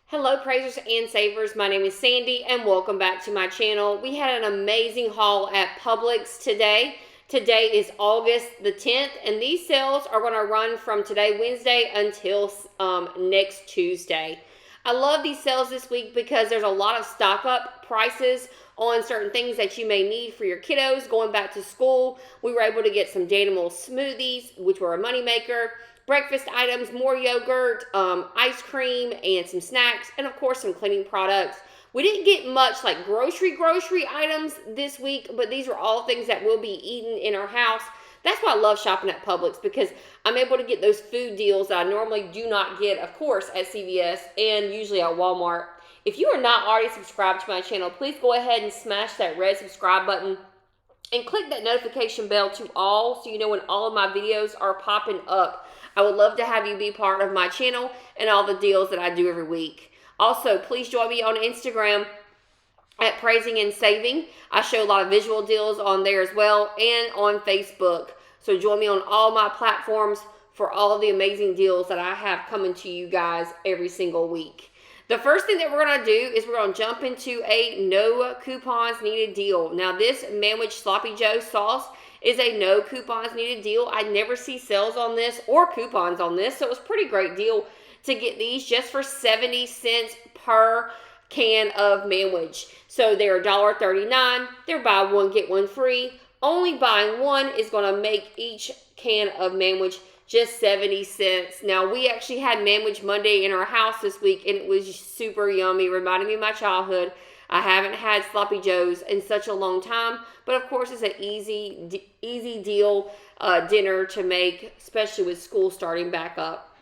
Hello praisers and savers, my name is Sandy and welcome back to my channel. We had an amazing haul at Publix today. Today is August the 10th and these sales are going to run from today Wednesday until next Tuesday. I love these sales this week because there's a lot of stock up prices on certain things that you may need for your kiddos going back to school. We were able to get some Danimal smoothies, which were a moneymaker, breakfast items, more yogurt, ice cream, and some snacks, and of course some cleaning products. We didn't get much like grocery items this week, but these are all things that will be eaten in our house. That's why I love shopping at Publix, because I'm able to get those food deals that I normally do not get, of course, at CVS and usually at Walmart. If you are not already subscribed to my channel, please go ahead and smash that red subscribe button and click that notification bell to all so you know when all of my videos are popping up. I would love to have you be part of my channel and all the deals that I do every week. Also, please join me on Instagram at praisingandsaving. I show a lot of visual deals on there as well, and on Facebook. So join me on all my platforms for all of the amazing deals that I have coming to you guys every single week. The first thing that we're going to do is we're going to jump into a no coupons needed deal. Now this Manwich Sloppy Joe sauce is a no coupons needed deal. I never see sales on this or coupons on this, so it was a pretty great deal to get these just for 70 cents per can of Manwich. So they're $1.39. They're buy one get one free. Only buying one is going to make each can of Manwich just 70 cents. Now, we actually had Manwich Monday in our house this week, and it was super yummy. Reminded me of my childhood. I haven't had Sloppy Joes in such a long time, but of course, it's an easy deal dinner to make, especially with school starting back up.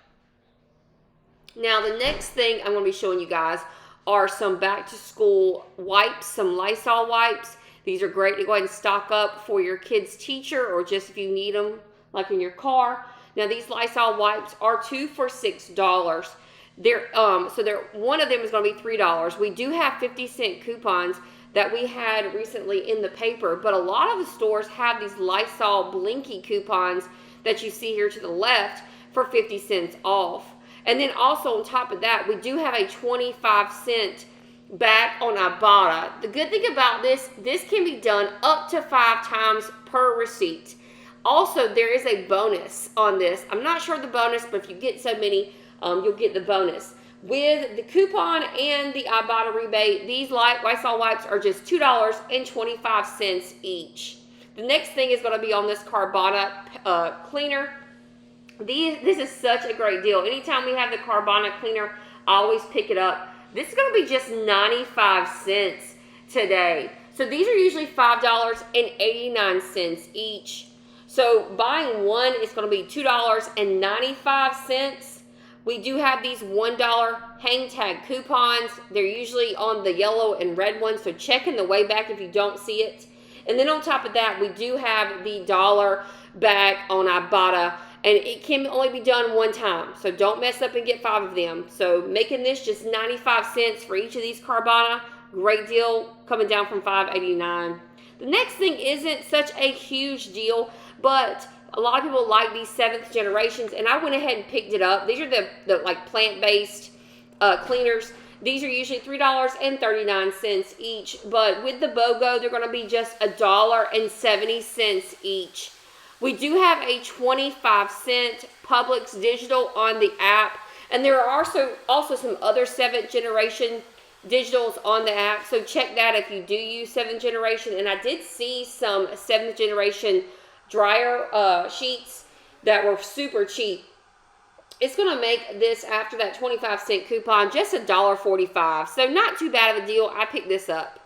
Now, the next thing I'm going to be showing you guys are some back-to-school wipes, some Lysol wipes. These are great to go ahead and stock up for your kid's teacher or just if you need them, like in your car. Now, these Lysol wipes are 2 for $6. One of them is going to be $3. We do have 50-cent coupons that we had recently in the paper, but a lot of the stores have these Lysol Blinky coupons that you see here to the left for 50 cents off. And then also on top of that, we do have a 25-cent back on IBOTTA. The good thing about this can be done up to 5 times per receipt. Also, there is a bonus on this. I'm not sure of the bonus, but if you get so many, you'll get the bonus. With the coupon and the IBOTTA rebate, these Lysol wipes are just $2.25 each. The next thing is going to be on this Carbona Cleaner. This is such a great deal. Anytime we have the Carbona Cleaner, I always pick it up. This is going to be just 95 cents today. So these are usually $5.89 each. So buying one is going to be $2.95. We do have these $1 hang tag coupons. They're usually on the yellow and red ones, so check in the way back if you don't see it. And then on top of that, we do have the $1 back on IBOTTA, and it can only be done one time. So don't mess up and get 5 of them. So making this just 95 cents for each of these Carbona, great deal, coming down from $5.89. The next thing isn't such a huge deal, but a lot of people like these 7th generations, and I went ahead and picked it up. These are the like plant-based cleaners. These are usually $3.39 each, but with the BOGO, they're going to be just $1.70 each. We do have a 25-cent Publix digital on the app, and there are also some other 7th generation digitals on the app, so check that if you do use 7th generation. And I did see some 7th generation dryer sheets that were super cheap. It's going to make this, after that 25-cent coupon, just $1.45. So not too bad of a deal. I picked this up.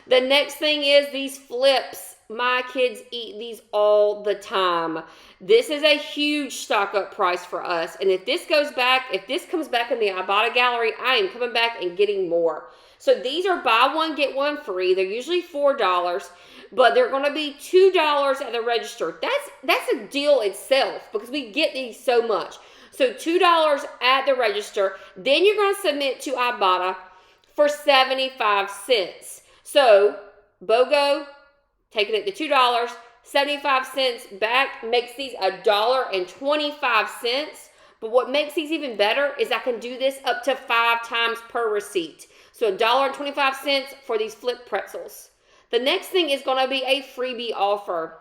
The next thing is these flips. My kids eat these all the time. This is a huge stock up price for us. And if this comes back in the IBOTTA gallery, I am coming back and getting more. So these are buy one, get one free. They're usually $4. But they're going to be $2 at the register. That's a deal itself because we get these so much. So $2 at the register. Then you're going to submit to IBOTTA for 75 cents. So BOGO, taking it to $2, 75 cents back makes these $1.25. But what makes these even better is I can do this up to 5 times per receipt. So $1.25 for these flip pretzels. The next thing is going to be a freebie offer.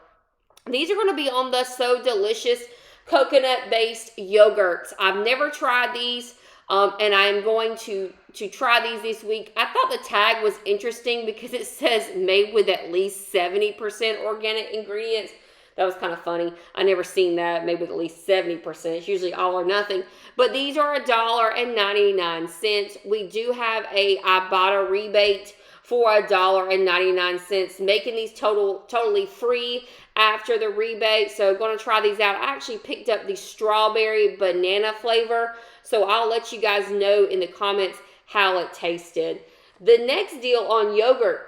These are going to be on the So Delicious coconut-based yogurts. I've never tried these, and I'm going to try these this week. I thought the tag was interesting because it says made with at least 70% organic ingredients. That was kind of funny. I never seen that, made with at least 70%. It's usually all or nothing. But these are $1.99. We do have a IBOTTA rebate for $1.99, making these totally free after the rebate. So going to try these out. I actually picked up the strawberry banana flavor, so I'll let you guys know in the comments how it tasted. The next deal on yogurt,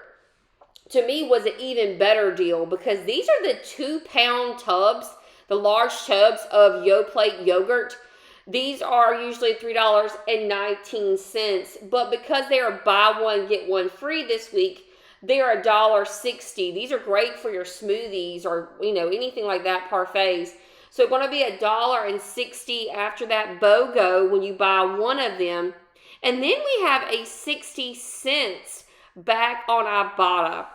to me, was an even better deal because these are the 2-pound tubs, the large tubs of YoPlate Gogurt. These are usually $3.19, but because they are buy one, get one free this week, they're $1.60. These are great for your smoothies or, anything like that, parfaits. So it's going to be $1.60 after that BOGO when you buy one of them. And then we have a 60 cents back on IBOTTA.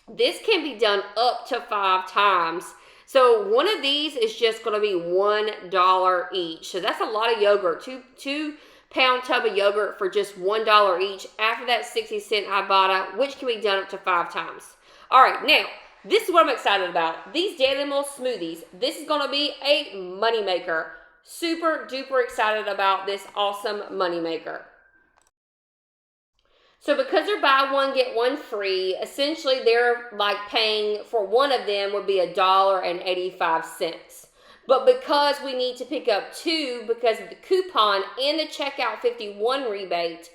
This can be done up to 5 times. So one of these is just going to be $1 each. So that's a lot of yogurt. Two-pound tub of yogurt for just $1 each. After that 60-cent IBOTTA, which can be done up to 5 times. All right, now, this is what I'm excited about. These Danimal smoothies. This is going to be a moneymaker. Super duper excited about this awesome moneymaker. So because they're buy one, get one free, essentially they're like paying for one of them would be $1.85. But because we need to pick up 2 because of the coupon and the checkout 51 rebate,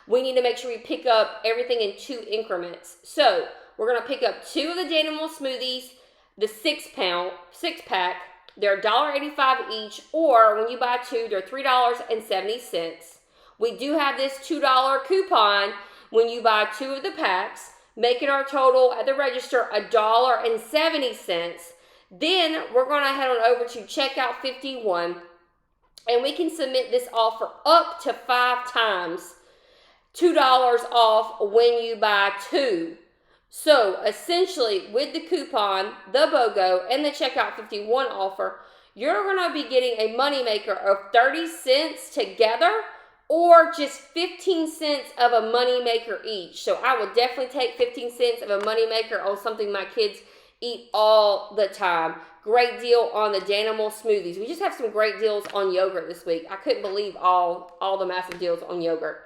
we need to make sure we pick up everything in 2 increments. So we're going to pick up 2 of the Danimal smoothies, the 6-pack. They're $1.85 each, or when you buy 2, they're $3.70. We do have this $2 coupon when you buy 2 of the packs, making our total at the register $1.70. Then we're going to head on over to checkout 51, and we can submit this offer up to 5 times, $2 off when you buy 2. So essentially, with the coupon, the BOGO, and the checkout 51 offer, you're going to be getting a moneymaker of 30 cents together, or just 15 cents of a moneymaker each. So I would definitely take 15 cents of a moneymaker on something my kids eat all the time. Great deal on the Danimal smoothies. We just have some great deals on yogurt this week. I couldn't believe all the massive deals on yogurt.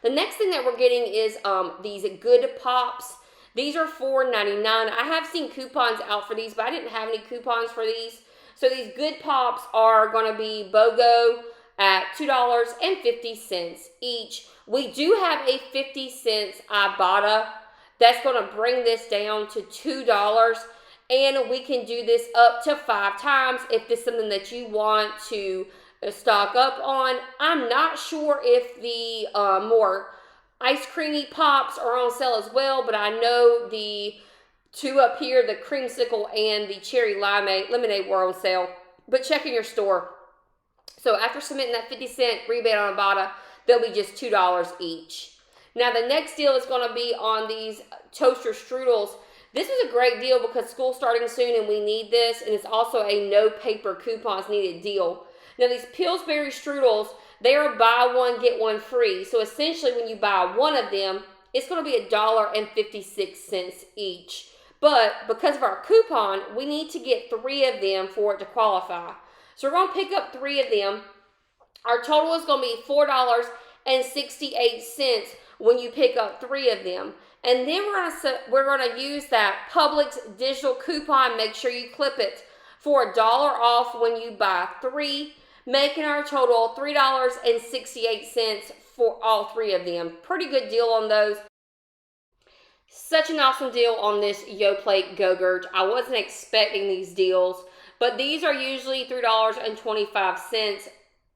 The next thing that we're getting is these Good Pops. These are $4.99. I have seen coupons out for these, but I didn't have any coupons for these. So these Good Pops are going to be BOGO at $2.50 each. We do have a 50 cents IBOTTA. That's going to bring this down to $2. And we can do this up to 5 times if this is something that you want to stock up on. I'm not sure if the more ice creamy pops are on sale as well, but I know the 2 up here, the creamsicle and the cherry lemonade were on sale. But check in your store. So after submitting that 50 cent rebate on IBOTTA, they'll be just $2 each. Now the next deal is going to be on these toaster strudels. This is a great deal because school's starting soon and we need this, and it's also a no paper coupons needed deal. Now these Pillsbury strudels, they are buy one, get one free. So essentially when you buy one of them, it's going to be $1.56 each. But because of our coupon, we need to get 3 of them for it to qualify. So we're going to pick up 3 of them. Our total is going to be $4.68 when you pick up 3 of them. And then we're going to use that Publix digital coupon. Make sure you clip it for $1 off when you buy 3, making our total $3.68 for all 3 of them. Pretty good deal on those. Such an awesome deal on this YoPlate Gogurt. I wasn't expecting these deals, but these are usually $3.25.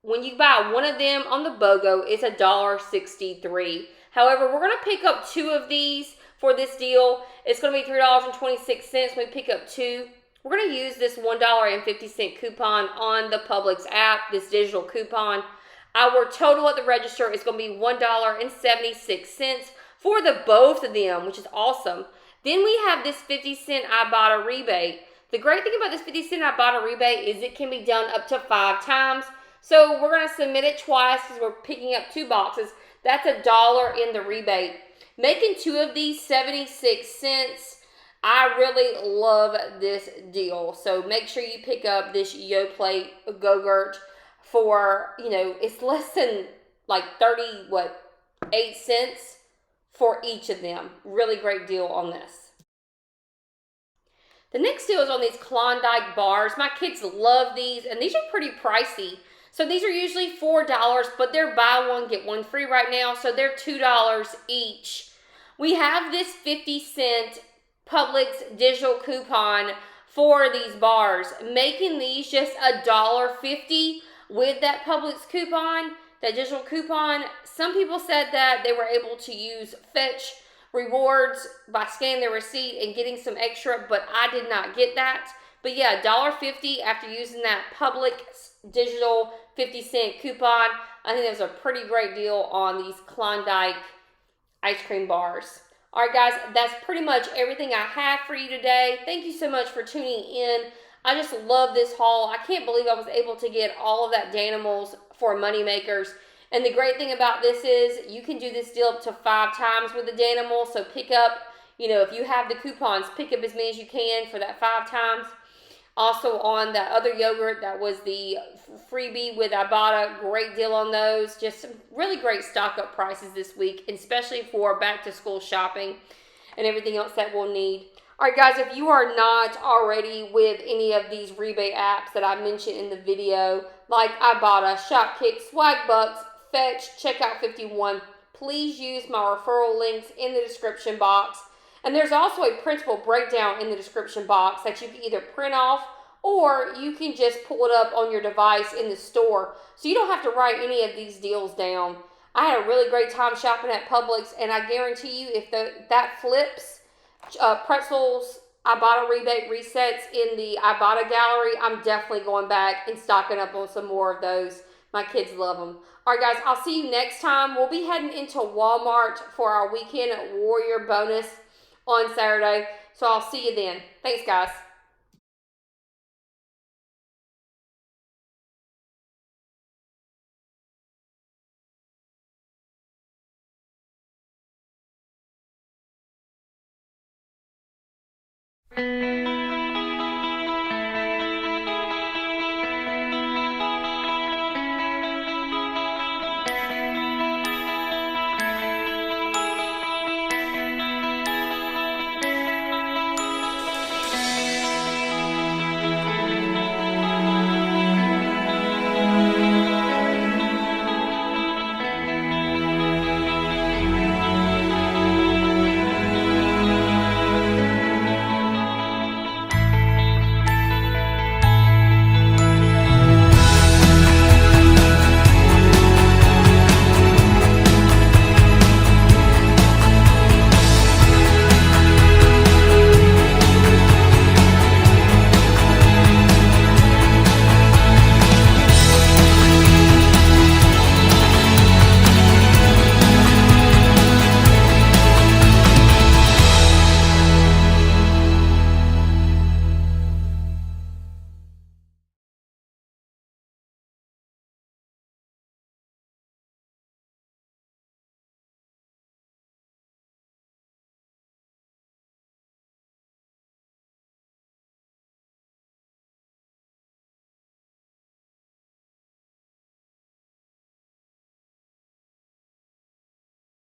When you buy one of them on the BOGO, it's $1.63. However, we're going to pick up 2 of these for this deal. It's going to be $3.26 when we pick up 2. We're going to use this $1.50 coupon on the Publix app, this digital coupon. Our total at the register is going to be $1.76 for the both of them, which is awesome. Then we have this 50-cent IBOTTA rebate. The great thing about this 50-cent IBOTTA rebate is it can be done up to 5 times. So we're going to submit it twice because we're picking up 2 boxes. That's $1 in the rebate. Making 2 of these 76 cents. I really love this deal. So make sure you pick up this YoPlate Gogurt for, it's less than like 8 cents for each of them. Really great deal on this. The next deal is on these Klondike Bars. My kids love these, and these are pretty pricey. So these are usually $4, but they're buy one, get one free right now, so they're $2 each. We have this 50-cent Publix digital coupon for these bars, making these just $1.50 with that Publix coupon, that digital coupon. Some people said that they were able to use Fetch rewards by scanning their receipt and getting some extra, but I did not get that. But yeah, $1.50 after using that Publix digital 50-cent coupon. I think that was a pretty great deal on these Klondike ice cream bars. All right, guys, that's pretty much everything I have for you today. Thank you so much for tuning in. I just love this haul. I can't believe I was able to get all of that Danimals for Moneymakers. And the great thing about this is you can do this deal up to 5 times with the Danimal. So pick up, if you have the coupons, pick up as many as you can for that 5 times. Also on that other yogurt, that was the freebie with IBOTTA. Great deal on those. Just some really great stock up prices this week, especially for back to school shopping and everything else that we'll need. All right, guys, if you are not already with any of these rebate apps that I mentioned in the video, like IBOTTA, Shopkick, Swagbucks, Fetch, Checkout 51, please use my referral links in the description box. And there's also a printable breakdown in the description box that you can either print off or you can just pull it up on your device in the store. So you don't have to write any of these deals down. I had a really great time shopping at Publix, and I guarantee you if that flips, pretzels, IBOTTA rebate resets in the IBOTTA gallery, I'm definitely going back and stocking up on some more of those. My kids love them. All right, guys, I'll see you next time. We'll be heading into Walmart for our weekend warrior bonus on Saturday. So I'll see you then. Thanks, guys.